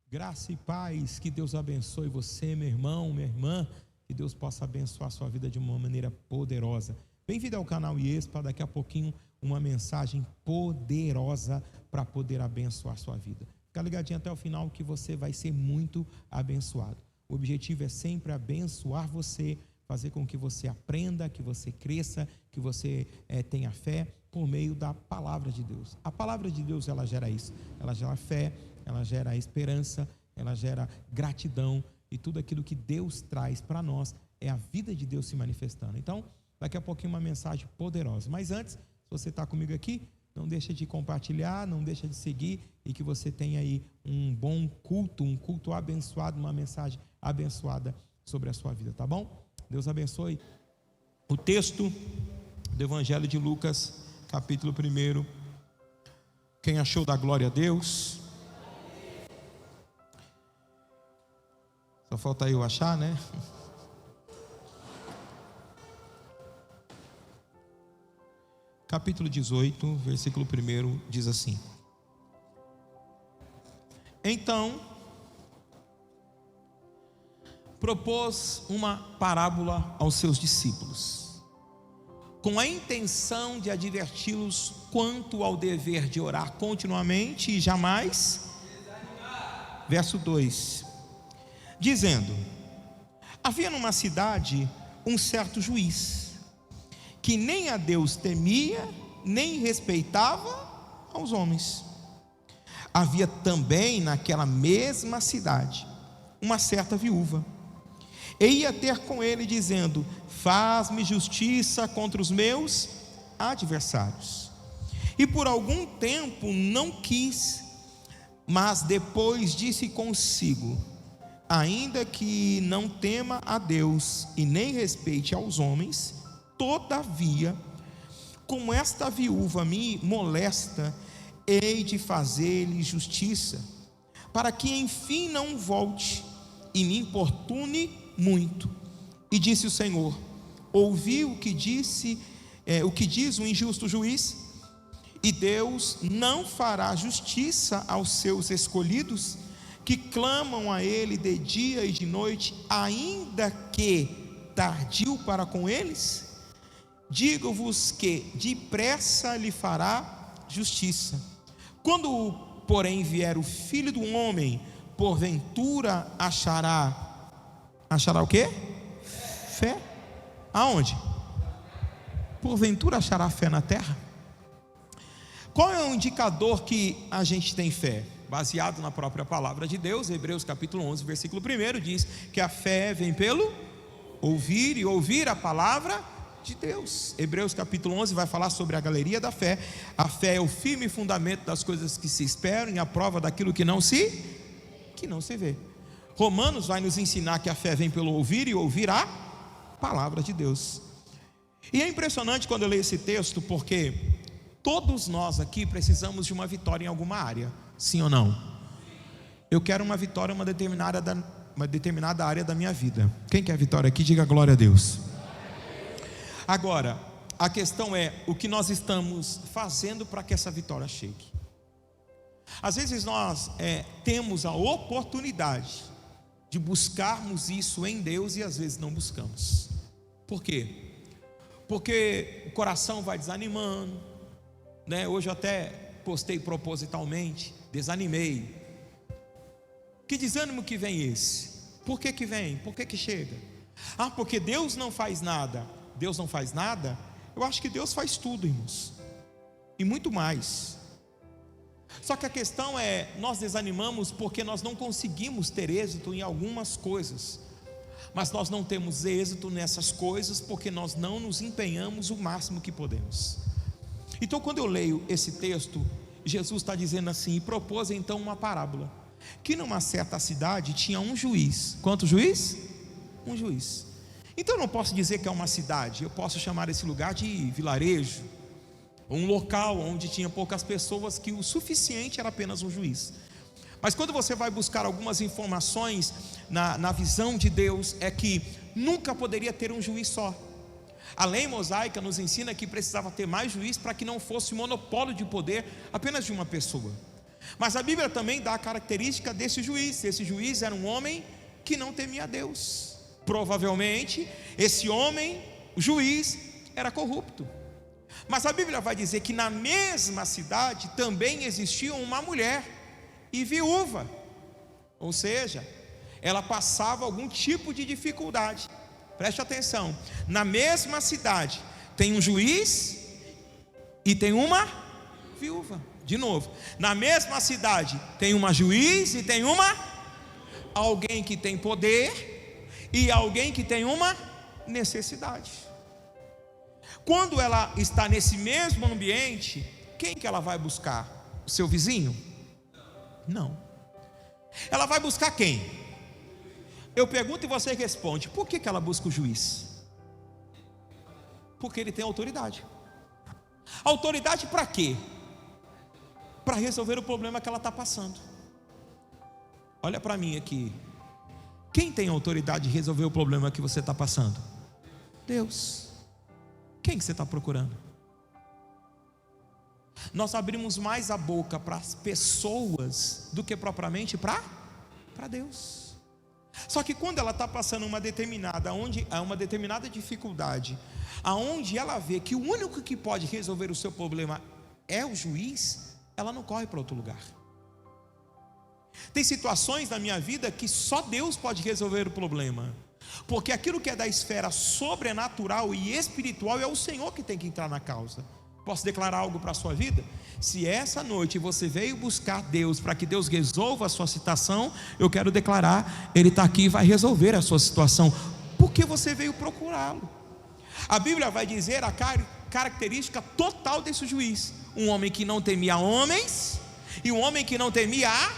Graça e paz, que Deus abençoe você, meu irmão, minha irmã, que Deus possa abençoar a sua vida de uma maneira poderosa. Bem-vindo ao canal IESPA, daqui a pouquinho uma mensagem poderosa para poder abençoar a sua vida. Fica ligadinho até o final que você vai ser muito abençoado. O objetivo é sempre abençoar você, fazer com que você aprenda, que você cresça, que você tenha fé por meio da palavra de Deus. A palavra de Deus, ela gera isso, ela gera fé, ela gera esperança, ela gera gratidão, e tudo aquilo que Deus traz para nós é a vida de Deus se manifestando. Então, daqui a pouquinho uma mensagem poderosa. Mas antes, se você está comigo aqui, não deixa de compartilhar, não deixa de seguir, e que você tenha aí um bom culto, um culto abençoado, uma mensagem abençoada sobre a sua vida, tá bom? Deus abençoe. O texto do Evangelho de Lucas, capítulo 1. Quem achou, dá glória a Deus. Só falta eu achar, né? Capítulo 18, versículo 1 diz assim: Então propôs uma parábola aos seus discípulos, com a intenção de adverti-los quanto ao dever de orar continuamente e jamais desanimar. Verso 2, dizendo: havia numa cidade um certo juiz, que nem a Deus temia, nem respeitava aos homens. Havia também naquela mesma cidade uma certa viúva, e ia ter com ele, dizendo: faz-me justiça contra os meus adversários. E por algum tempo não quis, mas depois disse consigo: ainda que não tema a Deus e nem respeite aos homens, todavia, como esta viúva me molesta, hei de fazer-lhe justiça, para que enfim não volte e me importune muito. E disse o Senhor: ouvi o que diz o injusto juiz, e Deus não fará justiça aos seus escolhidos, que clamam a Ele de dia e de noite, ainda que tardio para com eles? Digo-vos que depressa lhe fará justiça. Quando, porém, vier o Filho do Homem, porventura achará o quê? Fé? Aonde? Porventura achará fé na terra? Qual é o indicador que a gente tem fé? Baseado na própria palavra de Deus. Hebreus capítulo 11, versículo 1 diz que a fé vem pelo ouvir, e ouvir a palavra de Deus. Hebreus capítulo 11 vai falar sobre a galeria da fé. A fé é o firme fundamento das coisas que se esperam e a prova daquilo que não se vê. Romanos vai nos ensinar que a fé vem pelo ouvir, e ouvir a palavra de Deus. E é impressionante quando eu leio esse texto, porque todos nós aqui precisamos de uma vitória em alguma área, sim ou não? Eu quero uma vitória em uma determinada área da minha vida. Quem quer vitória aqui, diga glória a Deus. Agora, a questão é o que nós estamos fazendo para que essa vitória chegue. Às vezes nós temos a oportunidade de buscarmos isso em Deus, e às vezes não buscamos. Por quê? Porque o coração vai desanimando, né? Hoje eu até postei propositalmente: desanimei. Que desânimo que vem esse? Por que vem? Por que chega? Porque Deus não faz nada. Deus não faz nada? Eu acho que Deus faz tudo, irmãos, e muito mais. Só que a questão é, nós desanimamos porque nós não conseguimos ter êxito em algumas coisas, mas nós não temos êxito nessas coisas porque nós não nos empenhamos o máximo que podemos. Então, quando eu leio esse texto, Jesus está dizendo assim, e propôs então uma parábola, que numa certa cidade tinha um juiz. Quanto juiz? Um juiz. Então eu não posso dizer que é uma cidade, eu posso chamar esse lugar de vilarejo, um local onde tinha poucas pessoas, que o suficiente era apenas um juiz. Mas quando você vai buscar algumas informações na visão de Deus, é que nunca poderia ter um juiz só. A lei mosaica nos ensina que precisava ter mais juiz, para que não fosse monopólio de poder apenas de uma pessoa. Mas a Bíblia também dá a característica desse juiz. Esse juiz era um homem que não temia a Deus. Provavelmente esse homem, o juiz, era corrupto. Mas a Bíblia vai dizer que na mesma cidade também existia uma mulher e viúva, ou seja, ela passava algum tipo de dificuldade. Preste atenção, na mesma cidade tem um juiz e tem uma viúva. De novo, na mesma cidade tem uma juiz e tem alguém que tem poder e alguém que tem uma necessidade. Quando ela está nesse mesmo ambiente, quem que ela vai buscar? O seu vizinho? Não. Ela vai buscar quem? Eu pergunto e você responde. Por que ela busca o juiz? Porque ele tem autoridade. Autoridade para quê? Para resolver o problema que ela está passando. Olha para mim aqui. Quem tem autoridade de resolver o problema que você está passando? Deus. Quem que você está procurando? Nós abrimos mais a boca para as pessoas do que propriamente para Deus. Só que quando ela está passando uma determinada dificuldade, aonde ela vê que o único que pode resolver o seu problema é o juiz, ela não corre para outro lugar. Tem situações na minha vida que só Deus pode resolver o problema, porque aquilo que é da esfera sobrenatural e espiritual é o Senhor que tem que entrar na causa. Posso declarar algo para a sua vida? Se essa noite você veio buscar Deus para que Deus resolva a sua situação, eu quero declarar, Ele está aqui e vai resolver a sua situação, porque você veio procurá-lo. A Bíblia vai dizer a característica total desse juiz: um homem que não temia homens e um homem que não temia a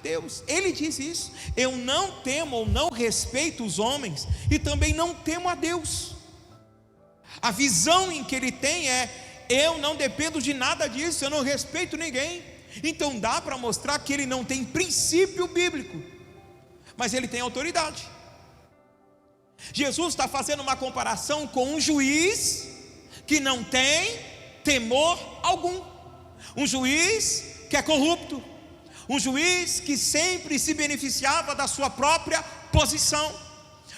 Deus. Ele diz isso: eu não temo ou não respeito os homens e também não temo a Deus. A visão em que ele tem é: eu não dependo de nada disso, eu não respeito ninguém. Então dá para mostrar que ele não tem princípio bíblico, mas ele tem autoridade. Jesus está fazendo uma comparação com um juiz que não tem temor algum, um juiz que é corrupto, um juiz que sempre se beneficiava da sua própria posição.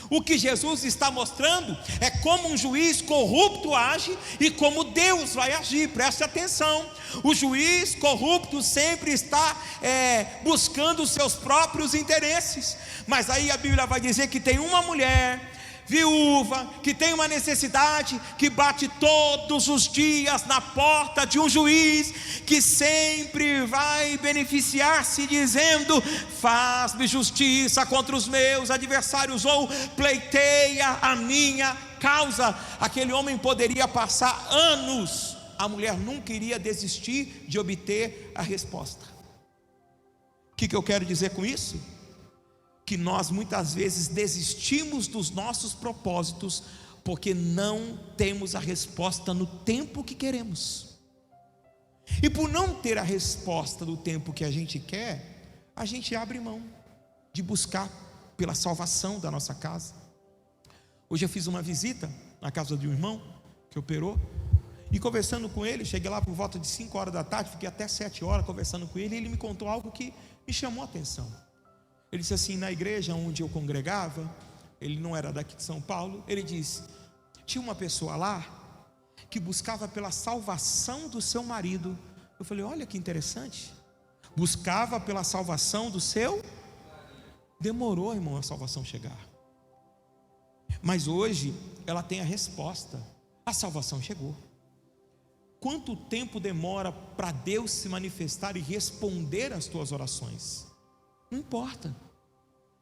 O que Jesus está mostrando é como um juiz corrupto age e como Deus vai agir. Preste atenção, o juiz corrupto sempre está buscando os seus próprios interesses. Mas aí a Bíblia vai dizer que tem uma mulher viúva, que tem uma necessidade, que bate todos os dias na porta de um juiz, que sempre vai beneficiar-se dizendo: faz-me justiça contra os meus adversários, ou pleiteia a minha causa. Aquele homem poderia passar anos, a mulher nunca iria desistir de obter a resposta. O que eu quero dizer com isso? Que nós muitas vezes desistimos dos nossos propósitos porque não temos a resposta no tempo que queremos. E por não ter a resposta do tempo que a gente quer, a gente abre mão de buscar pela salvação da nossa casa. Hoje eu fiz uma visita na casa de um irmão que operou, e conversando com ele, cheguei lá por volta de 5 horas da tarde, fiquei até 7 horas conversando com ele, e ele me contou algo que me chamou a atenção. Ele disse assim: na igreja onde eu congregava, ele não era daqui de São Paulo, ele disse, tinha uma pessoa lá que buscava pela salvação do seu marido. Eu falei: olha que interessante, buscava pela salvação do seu. Demorou, irmão, a salvação chegar, mas hoje ela tem a resposta: a salvação chegou. Quanto tempo demora para Deus se manifestar e responder às tuas orações? Não importa.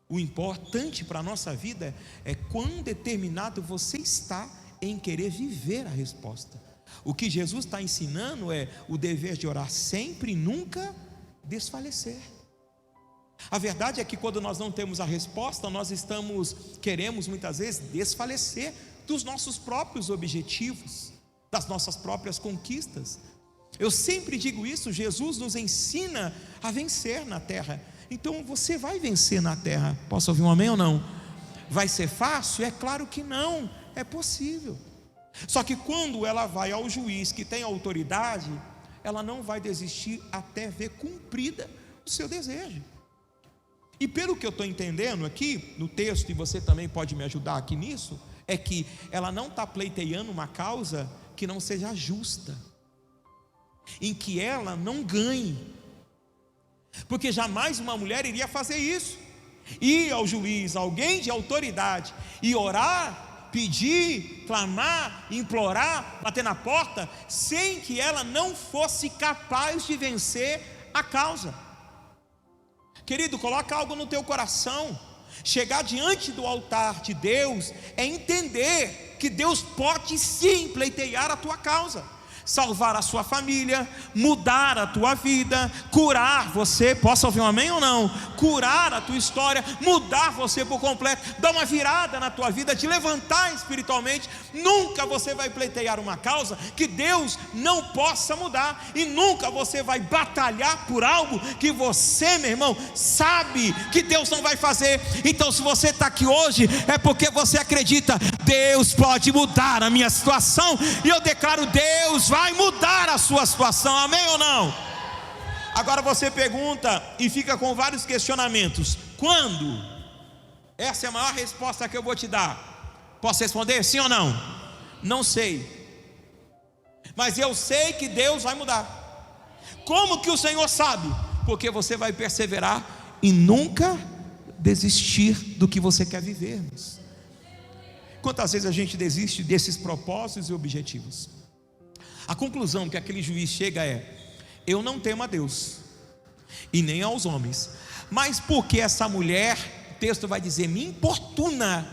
O importante para a nossa vida é quão determinado você está em querer viver a resposta. O que Jesus está ensinando é o dever de orar sempre e nunca desfalecer. A verdade é que quando nós não temos a resposta, nós queremos muitas vezes desfalecer dos nossos próprios objetivos, das nossas próprias conquistas. Eu sempre digo isso: Jesus nos ensina a vencer na terra. Então você vai vencer na terra. Posso ouvir um amém ou não? Vai ser fácil? É claro que não, é possível. Só que quando ela vai ao juiz que tem autoridade, ela não vai desistir até ver cumprida o seu desejo. E pelo que eu estou entendendo aqui no texto, e você também pode me ajudar aqui nisso, é que ela não está pleiteando uma causa que não seja justa, em que ela não ganhe, porque jamais uma mulher iria fazer isso, ir ao juiz, alguém de autoridade, e orar, pedir, clamar, implorar, bater na porta, sem que ela não fosse capaz de vencer a causa. Querido, coloca algo no teu coração. Chegar diante do altar de Deus é entender que Deus pode sim pleitear a tua causa, salvar a sua família, mudar a tua vida, curar você. Posso ouvir um amém ou não? Curar a tua história, mudar você por completo, dar uma virada na tua vida, te levantar espiritualmente. Nunca você vai pleitear uma causa que Deus não possa mudar, e nunca você vai batalhar por algo que você, meu irmão, sabe que Deus não vai fazer. Então, se você está aqui hoje, é porque você acredita: Deus pode mudar a minha situação, e eu declaro: Deus vai mudar a sua situação, amém ou não? Agora você pergunta e fica com vários questionamentos: quando? Essa é a maior resposta que eu vou te dar. Posso responder sim ou não? Não sei, mas eu sei que Deus vai mudar. Como que o Senhor sabe? Porque você vai perseverar e nunca desistir do que você quer viver. Quantas vezes a gente desiste desses propósitos e objetivos? A conclusão que aquele juiz chega é: eu não temo a Deus e nem aos homens, mas porque essa mulher, o texto vai dizer, me importuna,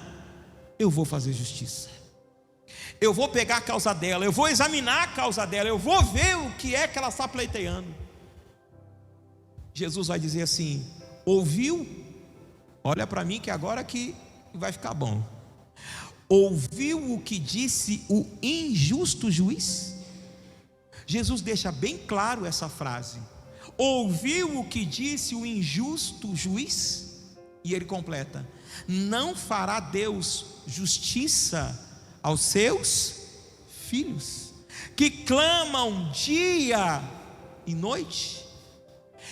eu vou fazer justiça. Eu vou pegar a causa dela, eu vou examinar a causa dela, eu vou ver o que é que ela está pleiteando. Jesus vai dizer assim: ouviu? Olha para mim que agora que vai ficar bom. Ouviu o que disse o injusto juiz? Jesus deixa bem claro essa frase: ouviu o que disse o injusto juiz? E ele completa: não fará Deus justiça aos seus filhos, que clamam dia e noite?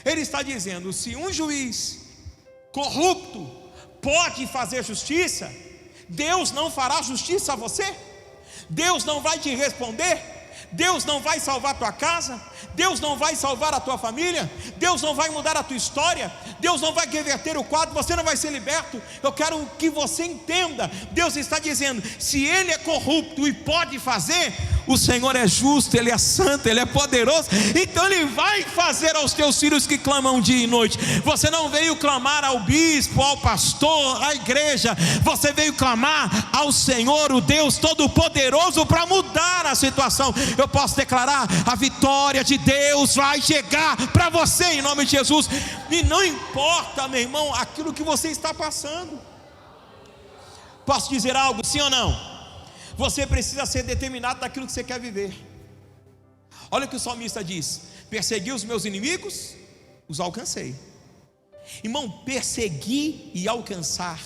Ele está dizendo: se um juiz corrupto pode fazer justiça, Deus não fará justiça a você? Deus não vai te responder? Deus não vai salvar a tua casa? Deus não vai salvar a tua família? Deus não vai mudar a tua história? Deus não vai reverter o quadro? Você não vai ser liberto? Eu quero que você entenda: Deus está dizendo, se Ele é corrupto e pode fazer, o Senhor é justo, Ele é santo, Ele é poderoso, então Ele vai fazer aos teus filhos que clamam dia e noite. Você não veio clamar ao bispo, ao pastor, à igreja, você veio clamar ao Senhor, o Deus Todo-Poderoso, para mudar a situação. Eu posso declarar: a vitória de Deus vai chegar para você em nome de Jesus. E não importa, meu irmão, aquilo que você está passando. Posso dizer algo, sim ou não? Você precisa ser determinado daquilo que você quer viver. Olha o que o salmista diz: persegui os meus inimigos, os alcancei. Irmão, perseguir e alcançar.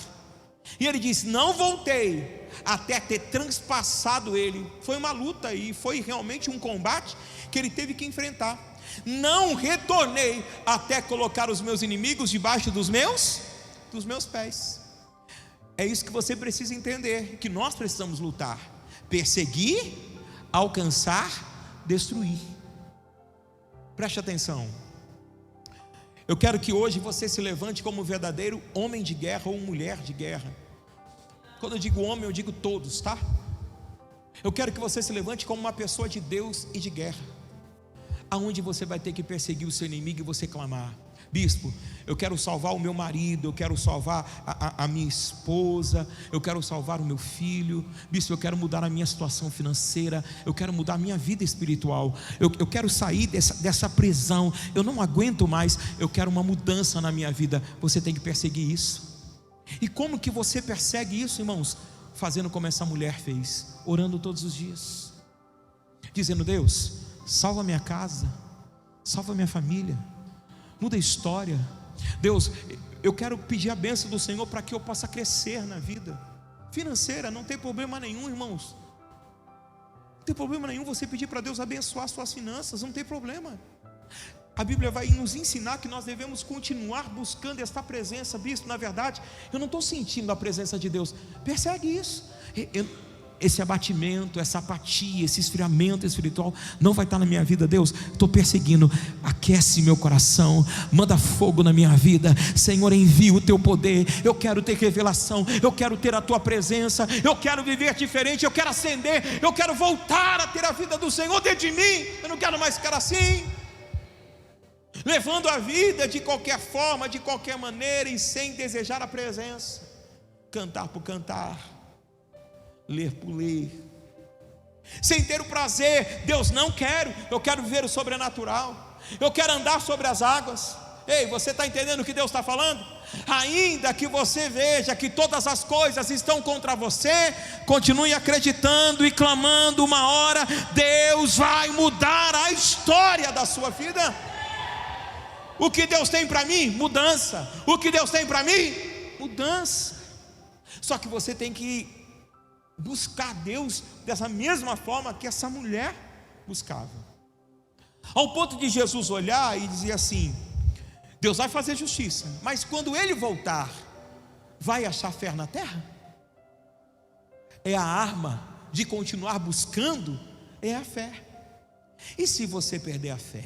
E ele diz: não voltei até ter transpassado ele. Foi uma luta e foi realmente um combate que ele teve que enfrentar. Não retornei até colocar os meus inimigos debaixo dos meus pés. É isso que você precisa entender, que nós precisamos lutar: perseguir, alcançar, destruir. Preste atenção. Eu quero que hoje você se levante como um verdadeiro homem de guerra ou mulher de guerra. Quando eu digo homem, eu digo todos, tá? Eu quero que você se levante como uma pessoa de Deus e de guerra, aonde você vai ter que perseguir o seu inimigo e você clamar: bispo, eu quero salvar o meu marido, eu quero salvar a minha esposa, eu quero salvar o meu filho. Bispo, eu quero mudar a minha situação financeira, eu quero mudar a minha vida espiritual, eu quero sair dessa prisão, eu não aguento mais, eu quero uma mudança na minha vida. Você tem que perseguir isso. E como que você persegue isso, irmãos? Fazendo como essa mulher fez, orando todos os dias, dizendo: Deus, salva minha casa, salva minha família, muda a história. Deus, eu quero pedir a bênção do Senhor para que eu possa crescer na vida financeira. Não tem problema nenhum, irmãos. tem problema nenhum você pedir para Deus abençoar suas finanças, não tem problema. A Bíblia vai nos ensinar que nós devemos continuar buscando esta presença. Bispo, na verdade, eu não estou sentindo a presença de Deus. Persegue isso. Esse abatimento, essa apatia, esse esfriamento espiritual não vai estar na minha vida. Deus, estou perseguindo, aquece meu coração, manda fogo na minha vida. Senhor, envia o teu poder. Eu quero ter revelação, eu quero ter a tua presença, eu quero viver diferente, eu quero acender, eu quero voltar a ter a vida do Senhor dentro de mim. Eu não quero mais ficar assim, levando a vida de qualquer forma, de qualquer maneira, e sem desejar a presença. Cantar por cantar, ler por ler, sem ter o prazer. Deus, não quero, eu quero viver o sobrenatural, eu quero andar sobre as águas. Ei, você está entendendo o que Deus está falando? Ainda que você veja que todas as coisas estão contra você, continue acreditando e clamando. Uma hora Deus vai mudar a história da sua vida. O que Deus tem para mim? Mudança. O que Deus tem para mim? Mudança. Só que você tem que buscar Deus dessa mesma forma que essa mulher buscava, ao ponto de Jesus olhar e dizer assim: Deus vai fazer justiça, mas quando Ele voltar, vai achar fé na terra? É a arma de continuar buscando, é a fé. E se você perder a fé?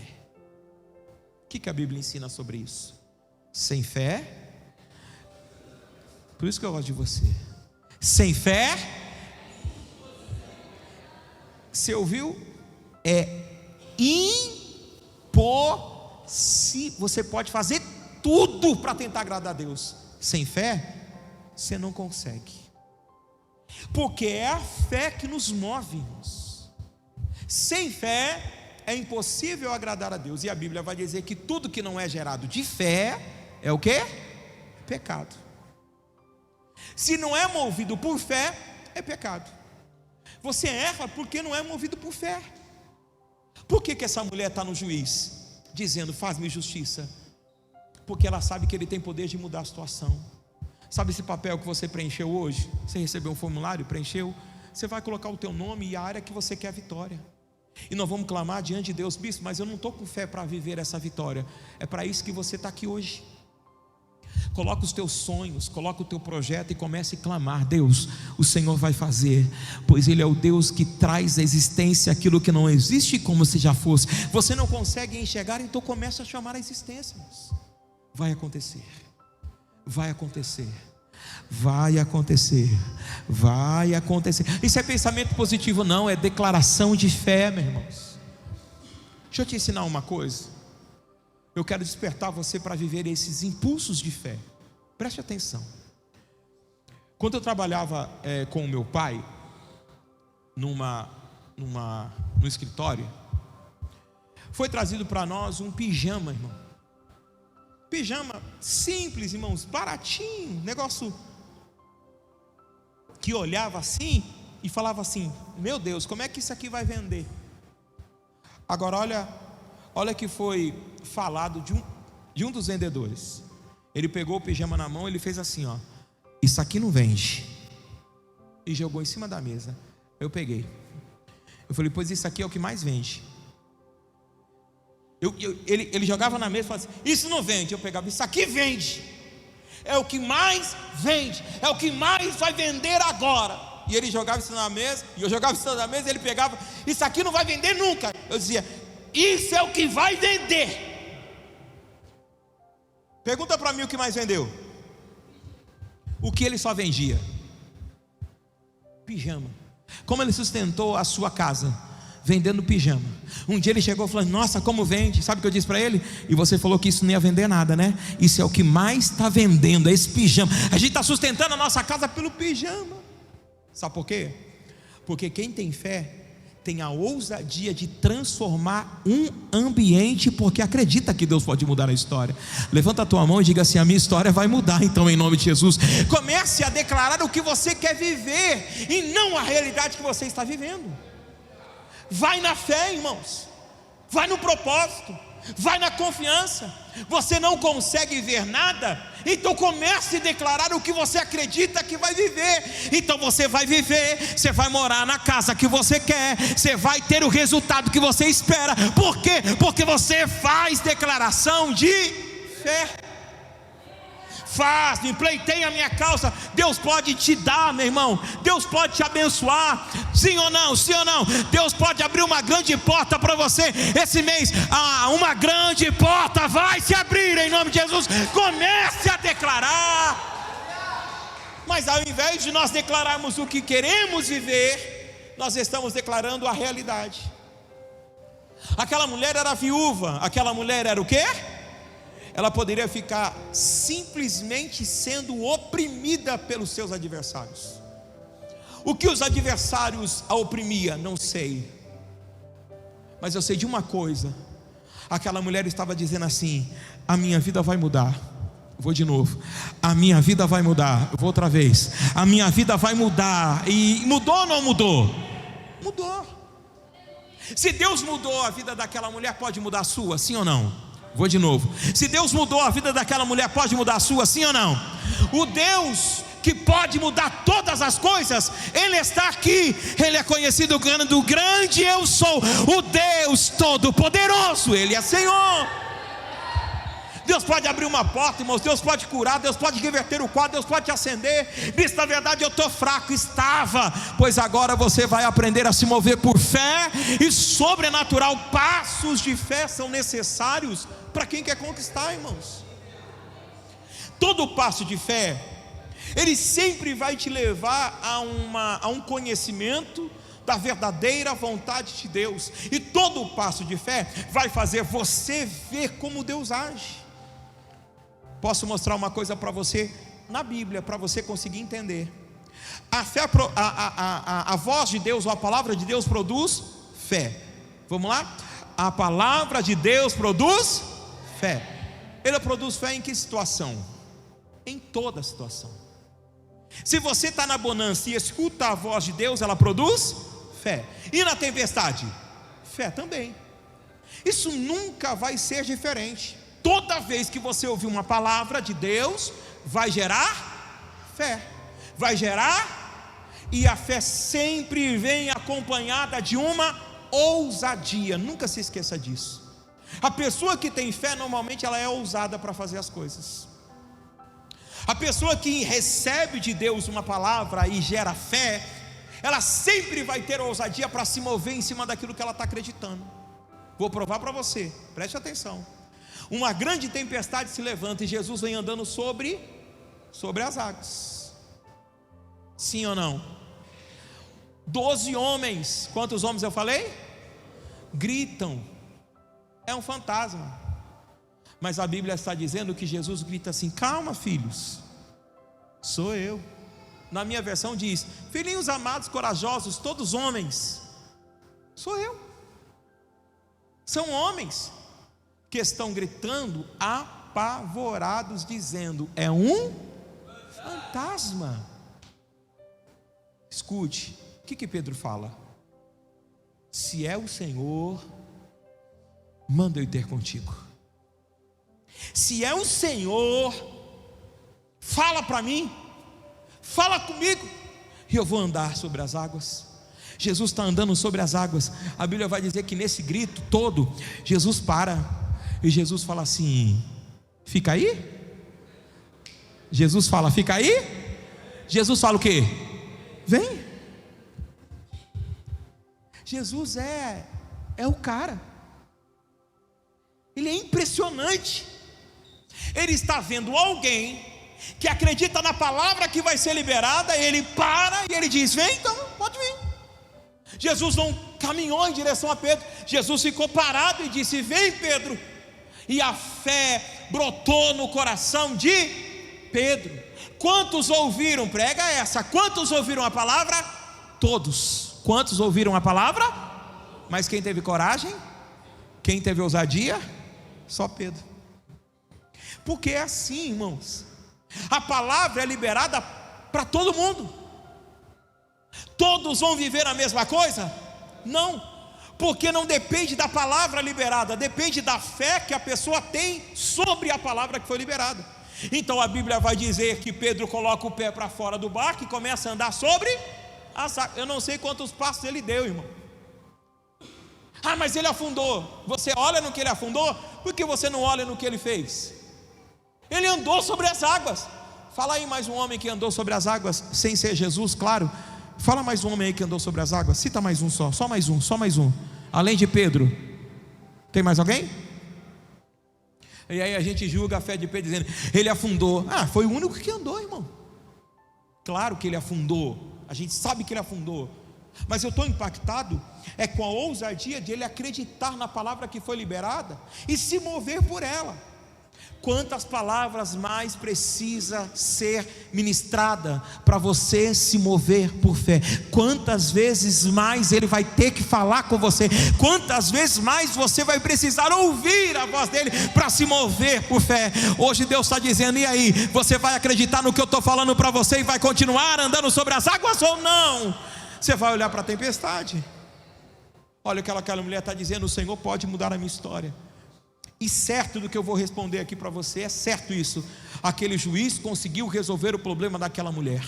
O que a Bíblia ensina sobre isso? Sem fé, por isso que eu gosto de você, sem fé, você ouviu? É impossível. Você pode fazer tudo para tentar agradar a Deus, sem fé, você não consegue, porque é a fé que nos move, irmãos. Sem fé é impossível agradar a Deus, e a Bíblia vai dizer que tudo que não é gerado de fé é o quê? Pecado. Se não é movido por fé, é pecado. Você erra porque não é movido por fé. Por que essa mulher está no juiz, dizendo: faz-me justiça? Porque ela sabe que Ele tem poder de mudar a situação. Sabe esse papel que você preencheu hoje? Você recebeu um formulário, preencheu. Você vai colocar o teu nome e a área que você quer a vitória. E nós vamos clamar diante de Deus: bispo, mas eu não estou com fé para viver essa vitória. É para isso que você está aqui hoje. Coloca os teus sonhos, coloca o teu projeto e comece a clamar: Deus, o Senhor vai fazer, pois Ele é o Deus que traz à existência aquilo que não existe como se já fosse. Você não consegue enxergar, então começa a chamar a existência. Vai acontecer, vai acontecer, vai acontecer, vai acontecer. Isso é pensamento positivo? Não, é declaração de fé, meus irmãos. Deixa eu te ensinar uma coisa. Eu quero despertar você para viver esses impulsos de fé. Preste atenção. Quando eu trabalhava com o meu pai no escritório, foi trazido para nós um pijama, irmão. Pijama simples, irmãos, baratinho, negócio que olhava assim e falava assim: meu Deus, como é que isso aqui vai vender? Agora olha que foi falado de um dos vendedores. Ele pegou o pijama na mão, ele fez assim, ó: isso aqui não vende, e jogou em cima da mesa. Eu peguei, eu falei: pois isso aqui é o que mais vende. Ele jogava na mesa e falava assim: isso não vende. Eu pegava: isso aqui vende, é o que mais vende, é o que mais vai vender agora. E ele jogava isso na mesa, e eu jogava isso na mesa, e ele pegava: isso aqui não vai vender nunca. Eu dizia: isso é o que vai vender. Pergunta para mim o que mais vendeu. O que ele só vendia? Pijama. Como ele sustentou a sua casa? Vendendo pijama. Um dia ele chegou e falou: nossa, como vende? Sabe o que eu disse para ele? E você falou que isso não ia vender nada, né? Isso é o que mais está vendendo, é esse pijama. A gente está sustentando a nossa casa pelo pijama. Sabe por quê? Porque quem tem fé tem a ousadia de transformar um ambiente, porque acredita que Deus pode mudar a história. Levanta a tua mão e diga assim: a minha história vai mudar então, em nome de Jesus. Comece a declarar o que você quer viver, e não a realidade que você está vivendo. Vai na fé, irmãos, vai no propósito, vai na confiança. Você não consegue ver nada? Então comece a declarar o que você acredita que vai viver. Então você vai viver, você vai morar na casa que você quer, você vai ter o resultado que você espera. Por quê? Porque você faz declaração de fé. Faz, me pleiteia a minha causa. Deus pode te dar, meu irmão. Deus pode te abençoar. Sim ou não? Sim ou não? Deus pode abrir uma grande porta para você esse mês. Uma grande porta vai se abrir em nome de Jesus. Comece a declarar. Mas ao invés de nós declararmos o que queremos viver, nós estamos declarando a realidade. Aquela mulher era viúva. Aquela mulher era o quê? Ela poderia ficar simplesmente sendo oprimida pelos seus adversários. O que os adversários a oprimia? Não sei. Mas eu sei de uma coisa: aquela mulher estava dizendo assim: a minha vida vai mudar. Vou de novo. A minha vida vai mudar. Eu vou outra vez. A minha vida vai mudar. E mudou ou não mudou? Mudou. Se Deus mudou a vida daquela mulher, pode mudar a sua, sim ou não? Vou de novo. Se Deus mudou a vida daquela mulher, pode mudar a sua, sim ou não? O Deus que pode mudar todas as coisas, Ele está aqui. Ele é conhecido do grande eu sou, o Deus Todo-Poderoso. Ele é Senhor. Deus pode abrir uma porta, irmãos. Deus pode curar, Deus pode reverter o quadro, Deus pode te acender. Bispo, na verdade eu estou fraco. Estava, pois agora você vai aprender a se mover por fé e sobrenatural. Passos de fé são necessários para quem quer conquistar, irmãos. Todo passo de fé, ele sempre vai te levar a um conhecimento da verdadeira vontade de Deus. E todo passo de fé vai fazer você ver como Deus age. Posso mostrar uma coisa para você na Bíblia, para você conseguir entender. A fé, a voz de Deus, ou a palavra de Deus produz fé. Vamos lá? A palavra de Deus produz fé. Ele produz fé em que situação? Em toda situação. Se você está na bonança e escuta a voz de Deus, ela produz fé. E na tempestade? Fé também. Isso nunca vai ser diferente. Toda vez que você ouvir uma palavra de Deus, vai gerar fé. Vai gerar, e a fé sempre vem acompanhada de uma ousadia. Nunca se esqueça disso. A pessoa que tem fé, normalmente ela é ousada para fazer as coisas. A pessoa que recebe de Deus uma palavra e gera fé, ela sempre vai ter ousadia para se mover em cima daquilo que ela está acreditando. Vou provar para você, preste atenção. Uma grande tempestade se levanta e Jesus vem andando sobre as águas. Sim ou não? 12 homens, quantos homens eu falei? Gritam. É um fantasma. Mas a Bíblia está dizendo que Jesus grita assim: calma, filhos, sou eu. Na minha versão diz: filhinhos amados, corajosos, todos homens, sou eu. São homens que estão gritando apavorados, dizendo: é um fantasma. Escute, o que Pedro fala? Se é o Senhor, manda eu ir ter contigo. Se é o Senhor, fala para mim, fala comigo, e eu vou andar sobre as águas. Jesus está andando sobre as águas. A Bíblia vai dizer que nesse grito todo, Jesus para, e Jesus fala assim: fica aí? Jesus fala: fica aí? Jesus fala o quê? Vem. Jesus é o cara. Ele é impressionante. Ele está vendo alguém que acredita na palavra que vai ser liberada. Ele para e ele diz: vem, então pode vir. Jesus não caminhou em direção a Pedro. Jesus ficou parado e disse: vem, Pedro. E a fé brotou no coração de Pedro. Quantos ouviram? Prega essa. Quantos ouviram a palavra? Todos. Quantos ouviram a palavra? Mas quem teve coragem? Quem teve ousadia? Só Pedro. Porque é assim, irmãos. A palavra é liberada para todo mundo. Todos vão viver a mesma coisa? Não. porque não depende da palavra liberada, depende da fé que a pessoa tem sobre a palavra que foi liberada. Então a Bíblia vai dizer que Pedro coloca o pé para fora do barco e começa a andar sobre as águas. Eu não sei quantos passos ele deu, irmão. Ah, mas ele afundou. Você olha no que ele afundou? Por que você não olha no que ele fez? Ele andou sobre as águas. Fala aí mais um homem que andou sobre as águas, sem ser Jesus, claro. Fala mais um homem aí que andou sobre as águas. Cita mais um só mais um. Além de Pedro, tem mais alguém? E aí a gente julga a fé de Pedro dizendo, ele afundou. Ah, foi o único que andou, irmão. Claro que ele afundou, a gente sabe que ele afundou, mas eu estou impactado com a ousadia de ele acreditar na palavra que foi liberada e se mover por ela. Quantas palavras mais precisa ser ministrada para você se mover por fé? Quantas vezes mais Ele vai ter que falar com você? Quantas vezes mais você vai precisar ouvir a voz dEle para se mover por fé? Hoje Deus está dizendo, e aí? Você vai acreditar no que eu estou falando para você e vai continuar andando sobre as águas ou não? Você vai olhar para a tempestade. Olha o que aquela mulher está dizendo, o Senhor pode mudar a minha história. E certo do que eu vou responder aqui para você, é certo isso. Aquele juiz conseguiu resolver o problema daquela mulher.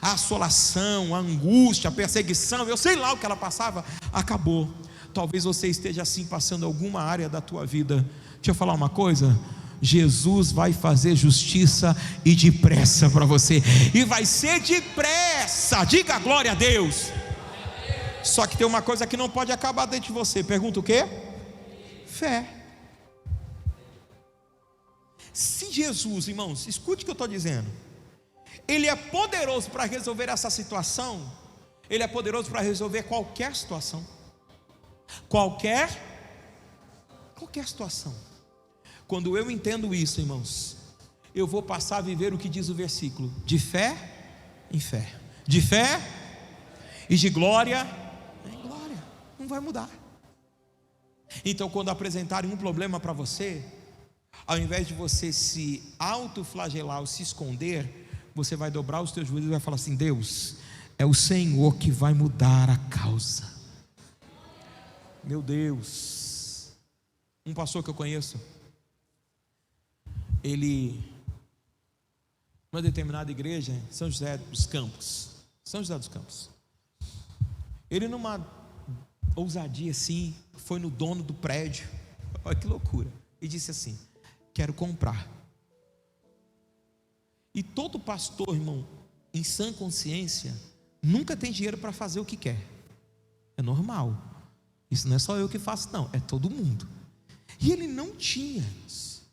A assolação, a angústia, a perseguição, eu sei lá o que ela passava, acabou. Talvez você esteja assim passando alguma área da tua vida. Deixa eu falar uma coisa, Jesus vai fazer justiça e depressa para você. E vai ser depressa, diga glória a Deus. Só que tem uma coisa que não pode acabar dentro de você. Pergunta o quê? Fé. Se Jesus, irmãos, escute o que eu estou dizendo, Ele é poderoso para resolver essa situação, Ele é poderoso para resolver qualquer situação. Qualquer situação. Quando eu entendo isso, irmãos, eu vou passar a viver o que diz o versículo, de fé em fé, de fé e de glória em glória. Não vai mudar. Então quando apresentarem um problema para você, ao invés de você se autoflagelar ou se esconder, você vai dobrar os teus joelhos e vai falar assim, Deus, é o Senhor que vai mudar a causa. Meu Deus. Um pastor que eu conheço, ele, numa determinada igreja, São José dos Campos, ele numa ousadia assim, foi no dono do prédio, olha que loucura, e disse assim, quero comprar. E todo pastor, irmão, em sã consciência, nunca tem dinheiro para fazer o que quer. É normal. Isso não é só eu que faço, não, é todo mundo. E ele não tinha isso.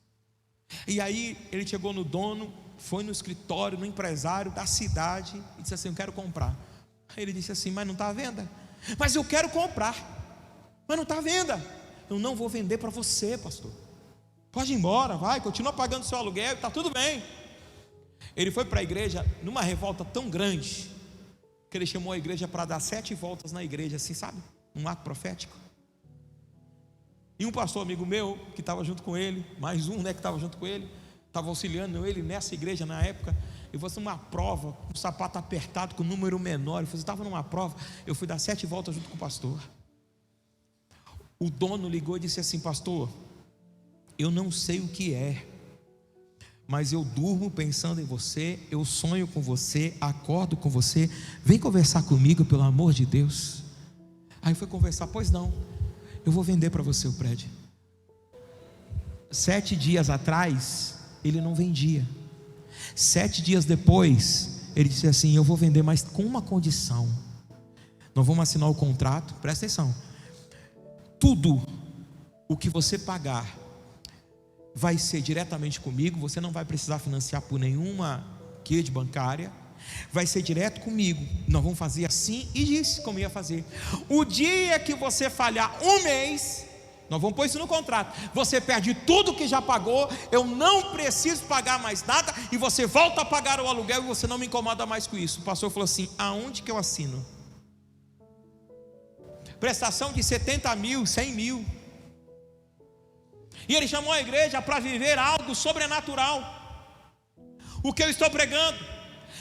E aí ele chegou no dono, foi no escritório, no empresário da cidade e disse assim, eu quero comprar. Aí ele disse assim, mas não está à venda. Mas eu quero comprar, mas não está à venda. Eu não vou vender para você, pastor. Pode ir embora, vai, continua pagando seu aluguel, está tudo bem. Ele foi para a igreja numa revolta tão grande que ele chamou a igreja para dar 7 voltas na igreja, assim, sabe? Um ato profético. E um pastor amigo meu, que estava junto com ele, mais um, que estava junto com ele, estava auxiliando ele nessa igreja na época. Eu fosse numa prova, com o sapato apertado, com o número menor. Eu estava numa prova, eu fui dar 7 voltas junto com o pastor. O dono ligou e disse assim, pastor, eu não sei o que é, mas eu durmo pensando em você, eu sonho com você, acordo com você, vem conversar comigo, pelo amor de Deus. Aí foi conversar, pois não, eu vou vender para você o prédio. 7 dias atrás, ele não vendia. 7 dias depois, ele disse assim, eu vou vender, mas com uma condição. Nós vamos assinar o contrato, presta atenção. Tudo o que você pagar vai ser diretamente comigo, você não vai precisar financiar por nenhuma rede bancária, vai ser direto comigo, nós vamos fazer assim, e disse como ia fazer. O dia que você falhar um mês, nós vamos pôr isso no contrato, você perde tudo que já pagou, eu não preciso pagar mais nada, e você volta a pagar o aluguel, e você não me incomoda mais com isso. O pastor falou assim, aonde que eu assino? Prestação de 70 mil, 100 mil, e ele chamou a igreja para viver algo sobrenatural. O que eu estou pregando?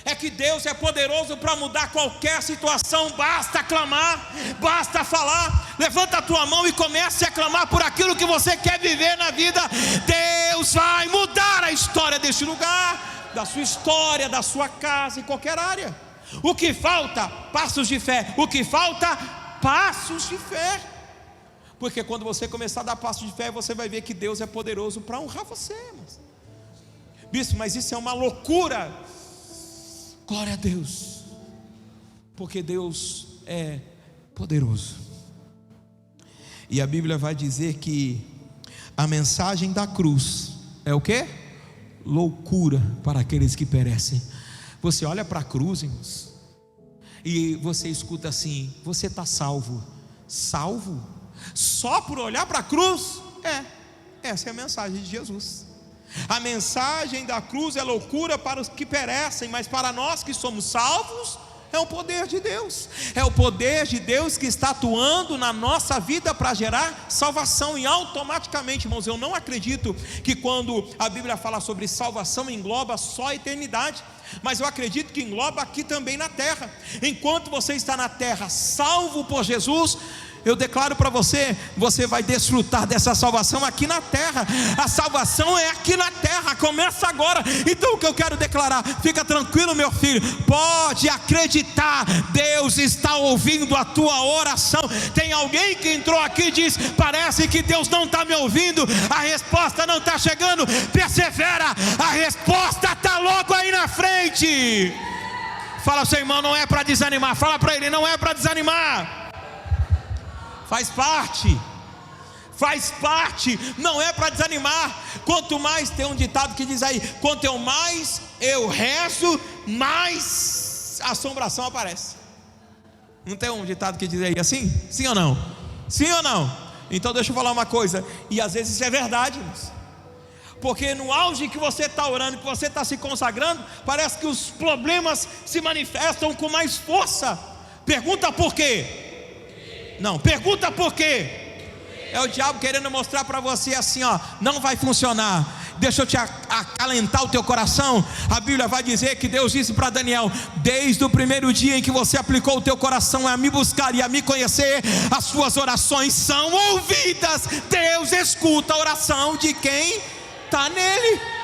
é que Deus é poderoso para mudar qualquer situação. Basta clamar, basta falar. Levanta a tua mão e comece a clamar por aquilo que você quer viver na vida. Deus vai mudar a história deste lugar, da sua história, da sua casa, em qualquer área. O que falta? Passos de fé. O que falta? Passos de fé. Porque quando você começar a dar passos de fé, você vai ver que Deus é poderoso para honrar você, irmãos. Bispo, mas isso é uma loucura. Glória a Deus, porque Deus é poderoso. E a Bíblia vai dizer que a mensagem da cruz é o quê? Loucura para aqueles que perecem. Você olha para a cruz, irmãos, e você escuta assim: você está salvo. Salvo? Só por olhar para a cruz? Essa é a mensagem de Jesus. A mensagem da cruz é loucura para os que perecem, mas para nós que somos salvos, é o poder de Deus. É o poder de Deus que está atuando na nossa vida para gerar salvação. E automaticamente, irmãos, eu não acredito que quando a Bíblia fala sobre salvação engloba só a eternidade, mas eu acredito que engloba aqui também na terra. Enquanto você está na terra salvo por Jesus, eu declaro para você, você vai desfrutar dessa salvação aqui na terra. A salvação é aqui na terra, começa agora. Então o que eu quero declarar, fica tranquilo, meu filho, pode acreditar, Deus está ouvindo a tua oração. Tem alguém que entrou aqui e diz: parece que Deus não está me ouvindo, a resposta não está chegando. Persevera, a resposta está logo aí na frente. Fala ao seu irmão, não é para desanimar. Fala para ele, não é para desanimar. Faz parte, não é para desanimar. Quanto mais, tem um ditado que diz aí: quanto mais eu rezo, mais assombração aparece. Não tem um ditado que diz aí assim? Sim ou não? Sim ou não? Então deixa eu falar uma coisa, e às vezes isso é verdade, irmãos. Porque no auge que você está orando, que você está se consagrando, parece que os problemas se manifestam com mais força. Pergunta por quê? Não, pergunta por quê? É o diabo querendo mostrar para você assim, ó, não vai funcionar. Deixa eu te acalentar o teu coração. A Bíblia vai dizer que Deus disse para Daniel: desde o primeiro dia em que você aplicou o teu coração a me buscar e a me conhecer, as suas orações são ouvidas. Deus escuta a oração de quem está nele.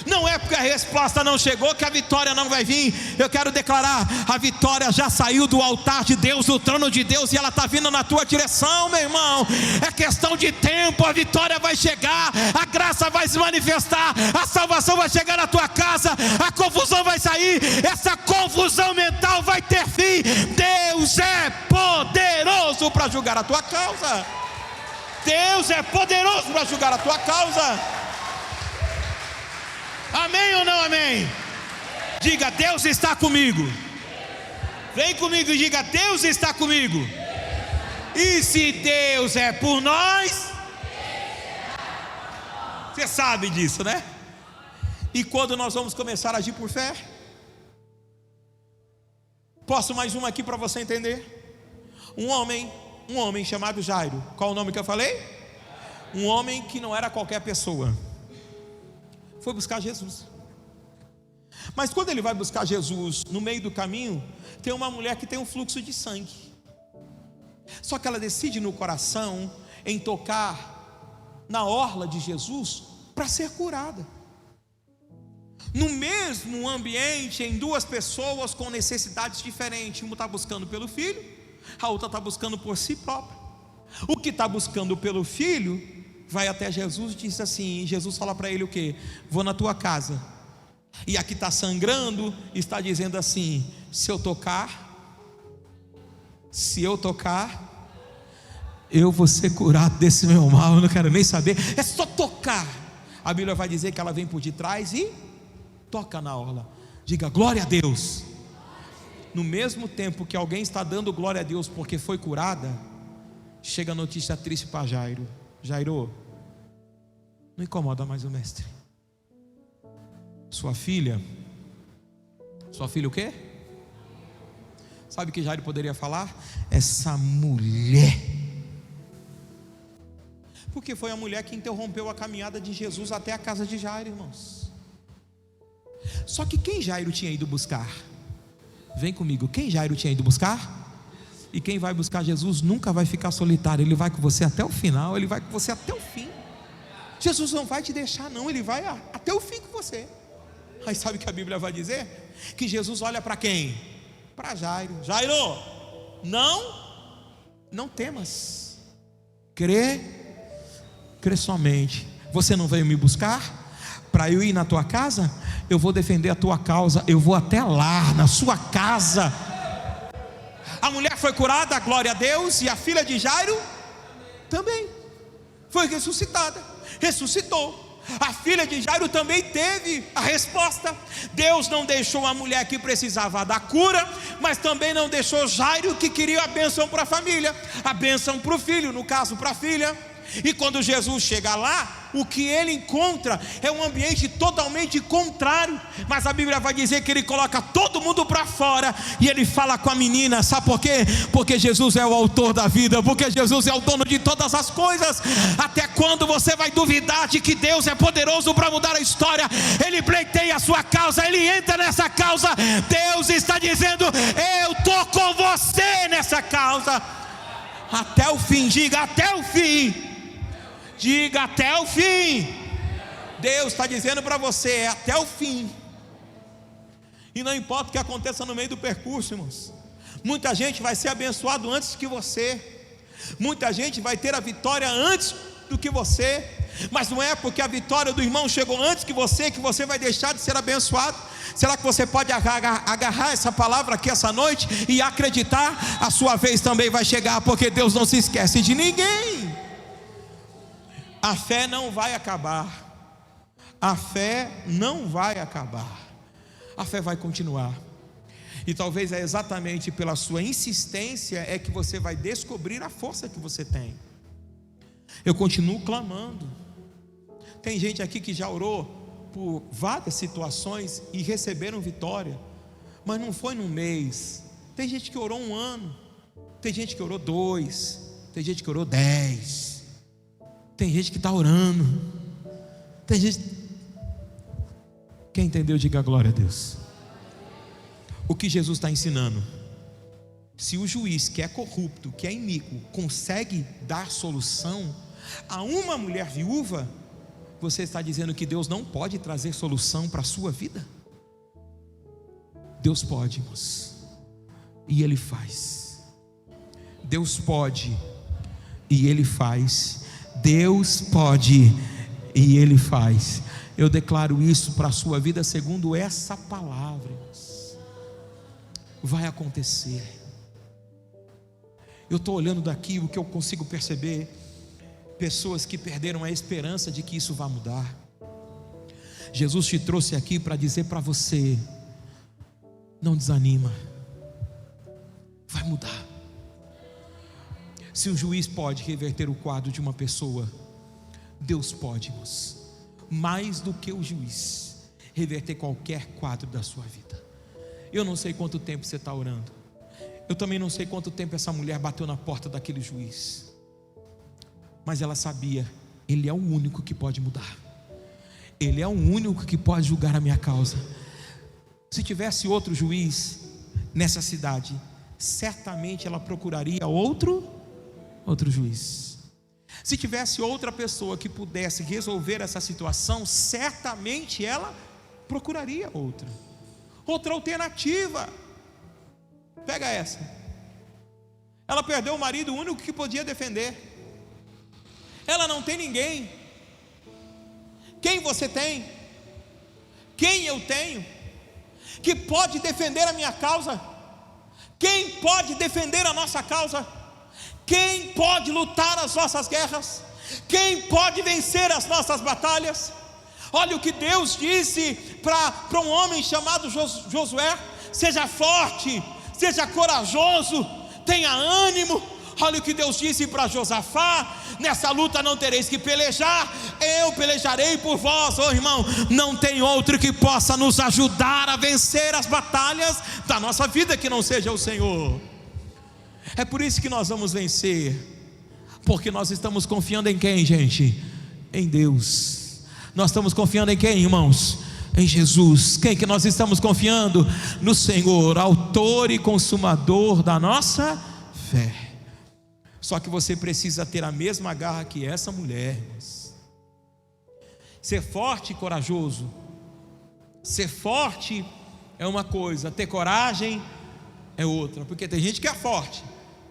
Não é porque a resposta não chegou que a vitória não vai vir. Eu quero declarar: a vitória já saiu do altar de Deus, do trono de Deus, e ela está vindo na tua direção, meu irmão. É questão de tempo, a vitória vai chegar, a graça vai se manifestar, a salvação vai chegar na tua casa, a confusão vai sair, essa confusão mental vai ter fim. Deus é poderoso para julgar a tua causa. Deus é poderoso para julgar a tua causa. Amém ou não amém? Diga: Deus está comigo. Vem comigo e diga: Deus está comigo. E se Deus é por nós, você sabe disso, né? E quando nós vamos começar a agir por fé? Posso mais uma aqui para você entender? Um homem chamado Jairo. Qual o nome que eu falei? Um homem que não era qualquer pessoa, foi buscar Jesus. Mas quando ele vai buscar Jesus, no meio do caminho, tem uma mulher que tem um fluxo de sangue. Só que ela decide no coração em tocar na orla de Jesus para ser curada. No mesmo ambiente, em duas pessoas com necessidades diferentes. Uma está buscando pelo filho, a outra está buscando por si própria. O que está buscando pelo filho vai até Jesus e diz assim, Jesus fala para ele o quê? Vou na tua casa, e aqui está sangrando, está dizendo assim: se eu tocar, eu vou ser curado desse meu mal, eu não quero nem saber, é só tocar. A Bíblia vai dizer que ela vem por detrás e toca na orla. Diga glória a Deus. No mesmo tempo que alguém está dando glória a Deus porque foi curada, chega a notícia triste para Jairo: Jairo, não incomoda mais o mestre. Sua filha o quê? Sabe o que Jairo poderia falar? Essa mulher. Porque foi a mulher que interrompeu a caminhada de Jesus até a casa de Jairo, irmãos. Só que quem Jairo tinha ido buscar? Vem comigo, quem Jairo tinha ido buscar? E quem vai buscar Jesus nunca vai ficar solitário, ele vai com você até o final, ele vai com você até o fim. Jesus não vai te deixar não, ele vai até o fim com você. Aí sabe o que a Bíblia vai dizer? Que Jesus olha para quem? Para Jairo. Jairo, não temas, crê somente. Você não veio me buscar para eu ir na tua casa? Eu vou defender a tua causa, eu vou até lá, na sua casa. A mulher foi curada, glória a Deus, e a filha de Jairo também foi ressuscitada, ressuscitou. A filha de Jairo também teve a resposta. Deus não deixou a mulher que precisava da cura, mas também não deixou Jairo que queria a bênção para a família, a bênção para o filho, no caso para a filha. E quando Jesus chega lá, o que ele encontra é um ambiente totalmente contrário. Mas a Bíblia vai dizer que ele coloca todo mundo para fora e ele fala com a menina. Sabe por quê? Porque Jesus é o autor da vida, porque Jesus é o dono de todas as coisas. Até quando você vai duvidar de que Deus é poderoso para mudar a história? Ele pleiteia a sua causa, ele entra nessa causa. Deus está dizendo: eu estou com você nessa causa até o fim. Diga até o fim. Diga até o fim. Deus está dizendo para você, é até o fim. E não importa o que aconteça no meio do percurso, irmãos. Muita gente vai ser abençoado antes que você. Muita gente vai ter a vitória antes do que você. Mas não é porque a vitória do irmão chegou antes que você vai deixar de ser abençoado. Será que você pode agarrar essa palavra aqui essa noite e acreditar? A sua vez também vai chegar, porque Deus não se esquece de ninguém. A fé não vai acabar. A fé não vai acabar. A fé vai continuar. E talvez é exatamente pela sua insistência é que você vai descobrir a força que você tem. Eu continuo clamando. Tem gente aqui que já orou por várias situações e receberam vitória, mas não foi num mês. Tem gente que orou 1 ano, tem gente que orou 2, tem gente que orou 10. Tem gente que está orando. Tem gente. Quem entendeu, diga glória a Deus. O que Jesus está ensinando? Se o juiz que é corrupto, que é iníquo, consegue dar solução a uma mulher viúva, você está dizendo que Deus não pode trazer solução para a sua vida? Deus pode, irmãos, e Ele faz. Deus pode e Ele faz. Deus pode e Ele faz. Eu declaro isso para a sua vida segundo essa palavra, irmãos. Vai acontecer. Eu estou olhando daqui, o que eu consigo perceber: pessoas que perderam a esperança de que isso vai mudar. Jesus te trouxe aqui para dizer para você: não desanima, vai mudar. Se o juiz pode reverter o quadro de uma pessoa, Deus pode, irmãos, mais do que o juiz, reverter qualquer quadro da sua vida. Eu não sei quanto tempo você está orando. Eu também não sei quanto tempo essa mulher bateu na porta daquele juiz, mas ela sabia: Ele é o único que pode mudar. Ele é o único que pode julgar a minha causa. Se tivesse outro juiz nessa cidade, certamente ela procuraria outro juiz. Se tivesse outra pessoa que pudesse resolver essa situação, certamente ela procuraria outra alternativa. Pega essa. Ela perdeu o marido, o único que podia defender. Ela não tem ninguém. Quem você tem? Quem eu tenho que pode defender a minha causa? Quem pode defender a nossa causa? Quem pode lutar as nossas guerras? Quem pode vencer as nossas batalhas? Olha o que Deus disse para um homem chamado Josué: seja forte, seja corajoso, tenha ânimo. Olha o que Deus disse para Josafá: nessa luta não tereis que pelejar, eu pelejarei por vós. Oh irmão, não tem outro que possa nos ajudar a vencer as batalhas da nossa vida que não seja o Senhor. É por isso que nós vamos vencer, porque nós estamos confiando em quem, gente? Em Deus. Nós estamos confiando em quem, irmãos? em Jesus. Quem que nós estamos confiando? No Senhor, autor e consumador da nossa fé. Só que você precisa ter a mesma garra que essa mulher. Ser forte e corajoso. Ser forte é uma coisa, ter coragem é outra. Porque tem gente que é forte,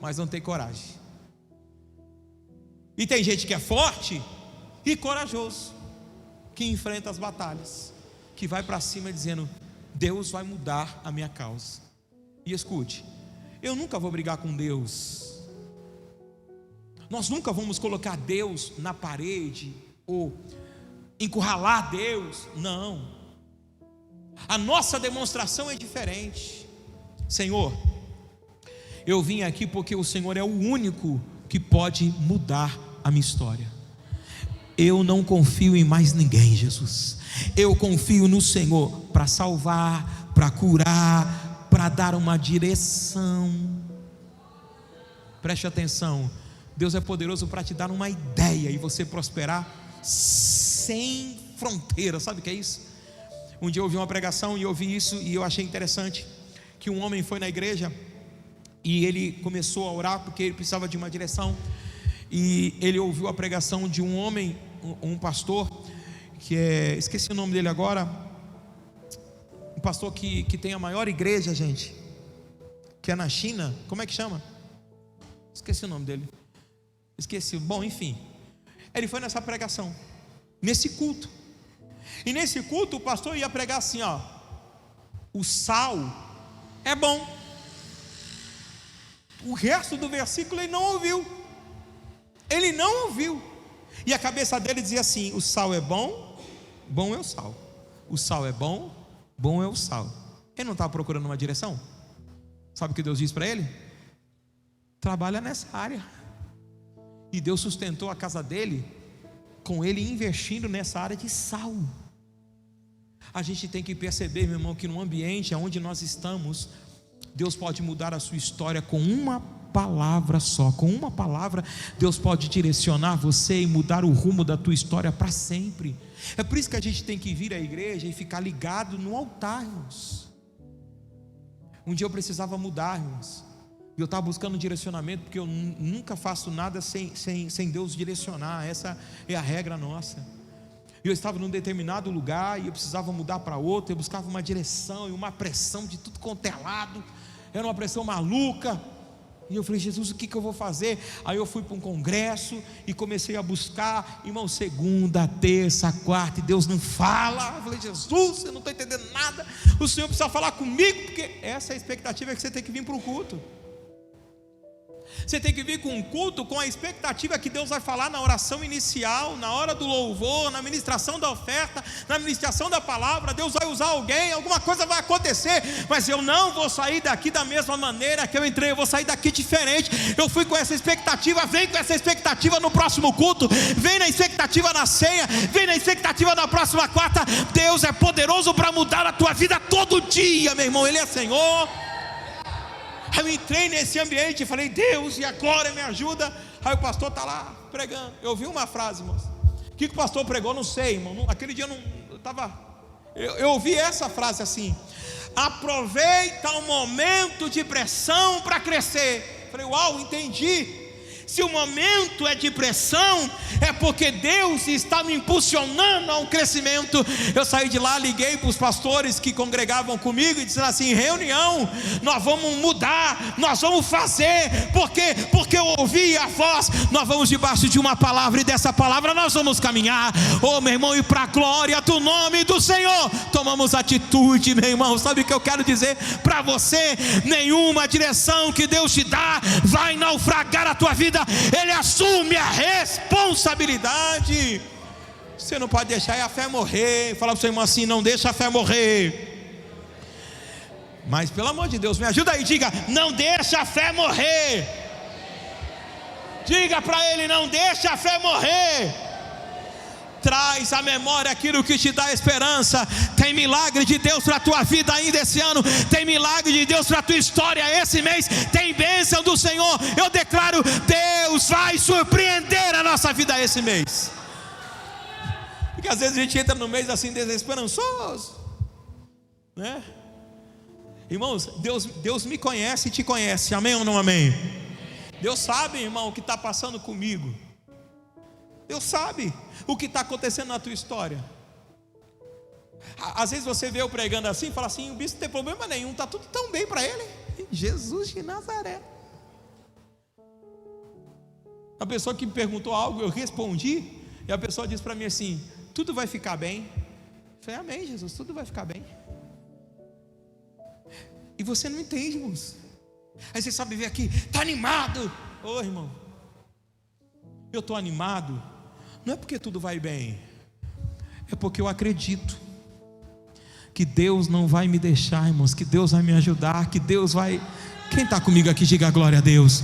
mas não tem coragem. E tem gente que é forte e corajoso, que enfrenta as batalhas, que vai para cima dizendo: Deus vai mudar a minha causa. E escute, eu nunca vou brigar com Deus. Nós nunca vamos colocar Deus na parede ou encurralar Deus. Não. A nossa demonstração é diferente. Senhor, eu vim aqui porque o Senhor é o único que pode mudar a minha história. Eu não confio em mais ninguém, Jesus. Eu confio no Senhor para salvar, para curar, para dar uma direção. Preste atenção. Deus é poderoso para te dar uma ideia e você prosperar sem fronteira. Sabe o que é isso? Um dia eu ouvi uma pregação e ouvi isso e eu achei interessante. Que um homem foi na igreja e ele começou a orar porque ele precisava de uma direção. E ele ouviu a pregação de um homem, um pastor, que é, esqueci o nome dele agora, um pastor que tem a maior igreja, gente, que é na China. Como é que chama? Esqueci o nome dele. Bom, enfim, ele foi nessa pregação, nesse culto. E nesse culto o pastor ia pregar assim, ó: o sal é bom. O resto do versículo ele não ouviu. Ele não ouviu. E a cabeça dele dizia assim: o sal é bom, bom é o sal. O sal é bom, bom é o sal. Ele não estava procurando uma direção? Sabe o que Deus disse para ele? Trabalha nessa área. E Deus sustentou a casa dele com ele investindo nessa área de sal. A gente tem que perceber, meu irmão, que no ambiente onde nós estamos, Deus pode mudar a sua história com uma palavra só. Com uma palavra Deus pode direcionar você e mudar o rumo da tua história para sempre. É por isso que a gente tem que vir à igreja e ficar ligado no altar, irmãos. Um dia eu precisava mudar, irmãos. Eu estava buscando direcionamento, porque eu nunca faço nada sem Deus direcionar. Essa é a regra nossa. Eu estava num determinado lugar e eu precisava mudar para outro. Eu buscava uma direção e uma pressão de tudo quanto é lado. Era uma pressão maluca. E eu falei: Jesus, o que eu vou fazer? Aí eu fui para um congresso e comecei a buscar, irmão, segunda, terça, quarta, e Deus não fala. Eu falei: Jesus, eu não estou entendendo nada. O Senhor precisa falar comigo, porque essa é a expectativa, é que você tem que vir para o culto. Você tem que vir com um culto com a expectativa que Deus vai falar na oração inicial, na hora do louvor, na ministração da oferta, na ministração da palavra. Deus vai usar alguém, alguma coisa vai acontecer, mas eu não vou sair daqui da mesma maneira que eu entrei. Eu vou sair daqui diferente. Eu fui com essa expectativa. Vem com essa expectativa no próximo culto, vem na expectativa na ceia, vem na expectativa na próxima quarta. Deus é poderoso para mudar a tua vida todo dia, meu irmão. Ele é Senhor. Eu entrei nesse ambiente e falei: Deus, e agora me ajuda. Aí o pastor está lá pregando. Eu ouvi uma frase, irmãos. O que o pastor pregou? Não sei, irmão. Aquele dia eu ouvi essa frase assim: aproveita o momento de pressão para crescer. Eu falei: uau, entendi. Se o momento é de pressão, é porque Deus está me impulsionando a um crescimento. Eu saí de lá, liguei para os pastores que congregavam comigo e disseram assim: reunião, nós vamos mudar, nós vamos fazer. Por quê? Porque eu ouvi a voz. Nós vamos debaixo de uma palavra, e dessa palavra nós vamos caminhar. Oh, meu irmão, e para a glória do nome do Senhor, tomamos atitude, meu irmão. Sabe o que eu quero dizer para você? Nenhuma direção que Deus te dá vai naufragar a tua vida. Ele assume a responsabilidade. Você não pode deixar a fé morrer. Fala para o seu irmão assim: não deixa a fé morrer. Mas pelo amor de Deus, me ajuda aí, diga: não deixa a fé morrer. Diga para ele: não deixa a fé morrer. Traz à memória aquilo que te dá esperança. Tem milagre de Deus para a tua vida ainda esse ano. Tem milagre de Deus para a tua história esse mês. Tem bênção do Senhor. Eu declaro: Deus vai surpreender a nossa vida esse mês. Por Porque às vezes a gente entra no mês assim desesperançoso, né? Irmãos, Deus me conhece e te conhece, amém ou não amém? Deus sabe, irmão, o que está passando comigo. Deus sabe o que está acontecendo na tua história. Às vezes você vê eu pregando assim e fala assim: o bispo não tem problema nenhum, está tudo tão bem para ele. Jesus de Nazaré. A pessoa que me perguntou algo, eu respondi, e a pessoa disse para mim assim: tudo vai ficar bem. Eu falei: amém, Jesus, tudo vai ficar bem. E você não entende, irmãos. Aí você sabe ver aqui, está animado. Ô irmão, eu estou animado, não é porque tudo vai bem, é porque eu acredito que Deus não vai me deixar, irmãos, que Deus vai me ajudar, que Deus vai... Quem está comigo aqui, diga glória a Deus.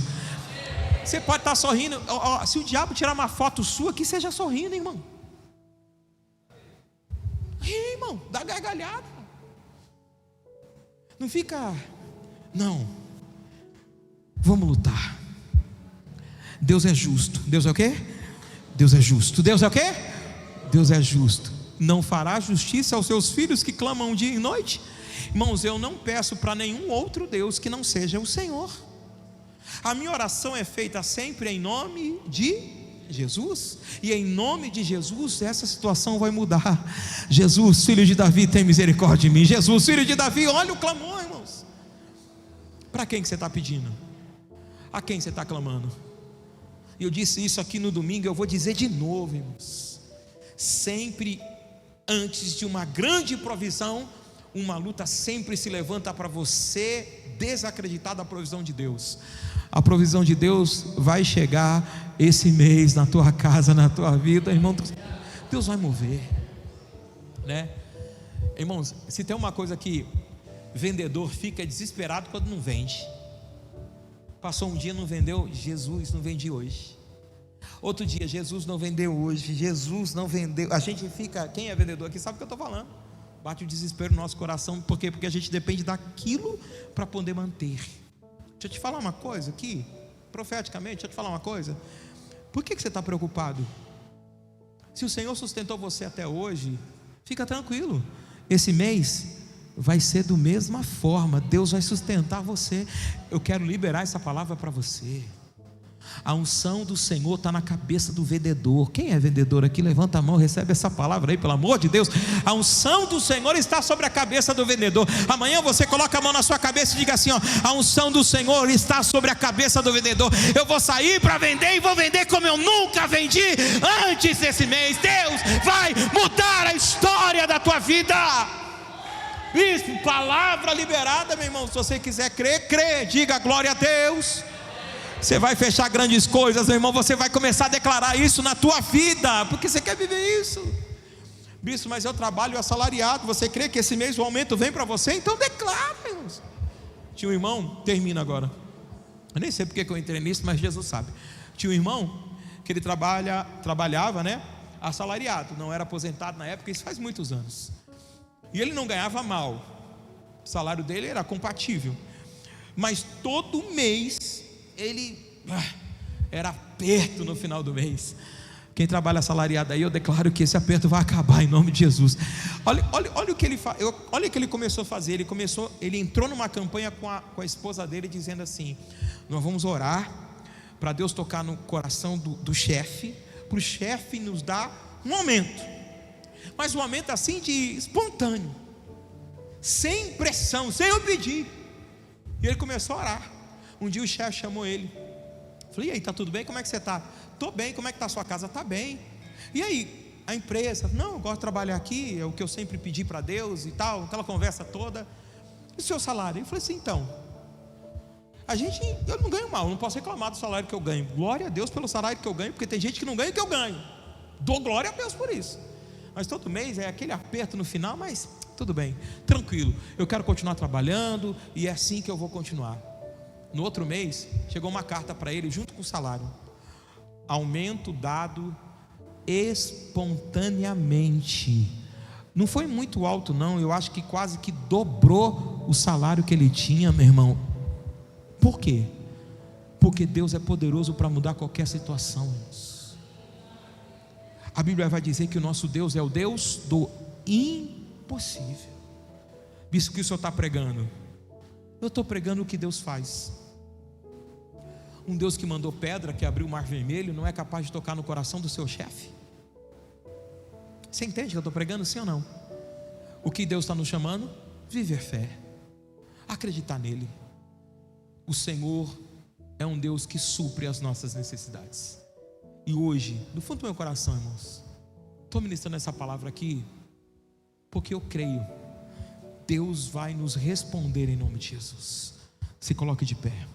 Você pode estar sorrindo, se o diabo tirar uma foto sua, que seja sorrindo, irmão. Irmão, dá gargalhada. Não fica, não. Vamos lutar. Deus é justo. Deus é o quê? Deus é justo. Deus é o quê? Deus é justo. Não fará justiça aos seus filhos que clamam dia e noite? Irmãos, eu não peço para nenhum outro Deus que não seja o Senhor. A minha oração é feita sempre em nome de Jesus, e em nome de Jesus essa situação vai mudar. Jesus, filho de Davi, tem misericórdia de mim. Jesus, filho de Davi, olha o clamor, irmãos. Para quem que você está pedindo? A quem você está clamando? E eu disse isso aqui no domingo, eu vou dizer de novo, irmãos. Sempre antes de uma grande provisão, uma luta sempre se levanta para você desacreditar da provisão de Deus. A provisão de Deus vai chegar esse mês na tua casa, na tua vida, irmão. Deus vai mover, né? Irmãos, se tem uma coisa que vendedor fica desesperado quando não vende. Passou um dia, não vendeu, Jesus, não vendi hoje. Outro dia, Jesus não vendeu hoje, Jesus não vendeu. A gente fica, quem é vendedor aqui sabe o que eu estou falando. Bate o desespero no nosso coração. Por quê? Porque a gente depende daquilo para poder manter. Deixa eu te falar uma coisa aqui, profeticamente, deixa eu te falar uma coisa. Por que você está preocupado? Se o Senhor sustentou você até hoje, fica tranquilo. Esse mês vai ser da mesma forma. Deus vai sustentar você. Eu quero liberar essa palavra para você. A unção do Senhor está na cabeça do vendedor. Quem é vendedor aqui? Levanta a mão, recebe essa palavra aí, pelo amor de Deus. A unção do Senhor está sobre a cabeça do vendedor. Amanhã você coloca a mão na sua cabeça e diga assim: ó, a unção do Senhor está sobre a cabeça do vendedor. Eu vou sair para vender e vou vender como eu nunca vendi antes desse mês. Deus vai mudar a história da tua vida. Isso, palavra liberada, meu irmão. Se você quiser crer, crê, diga glória a Deus. Você vai fechar grandes coisas, meu irmão. Você vai começar a declarar isso na tua vida, porque você quer viver isso. Bispo, mas eu trabalho assalariado. Você crê que esse mês o aumento vem para você? Então declara, irmãos. Tinha um irmão, termina agora. Eu nem sei porque que eu entrei nisso, mas Jesus sabe. Tinha um irmão que ele trabalhava, né, assalariado, não era aposentado na época, isso faz muitos anos. E ele não ganhava mal. O salário dele era compatível. Mas todo mês ele era aperto no final do mês. Quem trabalha assalariado aí, eu declaro que esse aperto vai acabar em nome de Jesus. Olha o que ele faz. Olha o que ele começou a fazer. Ele entrou numa campanha com a esposa dele, dizendo assim: nós vamos orar para Deus tocar no coração do chefe, para o chefe nos dar um aumento, mas um aumento assim de espontâneo, sem pressão, sem eu pedir. E ele começou a orar. Um dia o chefe chamou ele. Falei: e aí, está tudo bem? Como é que você está? Estou bem. Como é que está a sua casa? Está bem. E aí, a empresa? Não, eu gosto de trabalhar aqui, é o que eu sempre pedi para Deus e tal, aquela conversa toda. E o seu salário? Eu falei assim: então, eu não ganho mal, não posso reclamar do salário que eu ganho. Glória a Deus pelo salário que eu ganho, porque tem gente que não ganha o que eu ganho. Dou glória a Deus por isso. Mas todo mês é aquele aperto no final, mas tudo bem, tranquilo. Eu quero continuar trabalhando e é assim que eu vou continuar. No outro mês, chegou uma carta para ele junto com o salário: aumento dado espontaneamente. Não foi muito alto não, eu acho que quase que dobrou o salário que ele tinha, meu irmão. Por quê? Porque Deus é poderoso para mudar qualquer situação. A Bíblia vai dizer que o nosso Deus é o Deus do impossível. Visto que o Senhor está pregando, eu estou pregando o que Deus faz. Um Deus que mandou pedra, que abriu o mar vermelho, não é capaz de tocar no coração do seu chefe? Você entende que eu estou pregando, sim ou não? O que Deus está nos chamando? Viver fé, acreditar nele. O Senhor é um Deus que supre as nossas necessidades. E hoje, do fundo do meu coração, irmãos, estou ministrando essa palavra aqui porque eu creio, Deus vai nos responder em nome de Jesus. Se coloque de pé.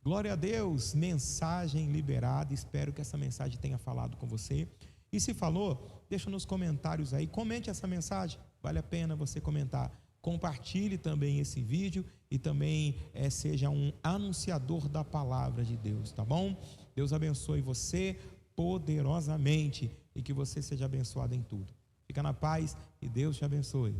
Glória a Deus, mensagem liberada. Espero que essa mensagem tenha falado com você. E se falou, deixa nos comentários aí, comente essa mensagem, vale a pena você comentar. Compartilhe também esse vídeo e também seja um anunciador da palavra de Deus, tá bom? Deus abençoe você poderosamente e que você seja abençoado em tudo. Fica na paz e Deus te abençoe.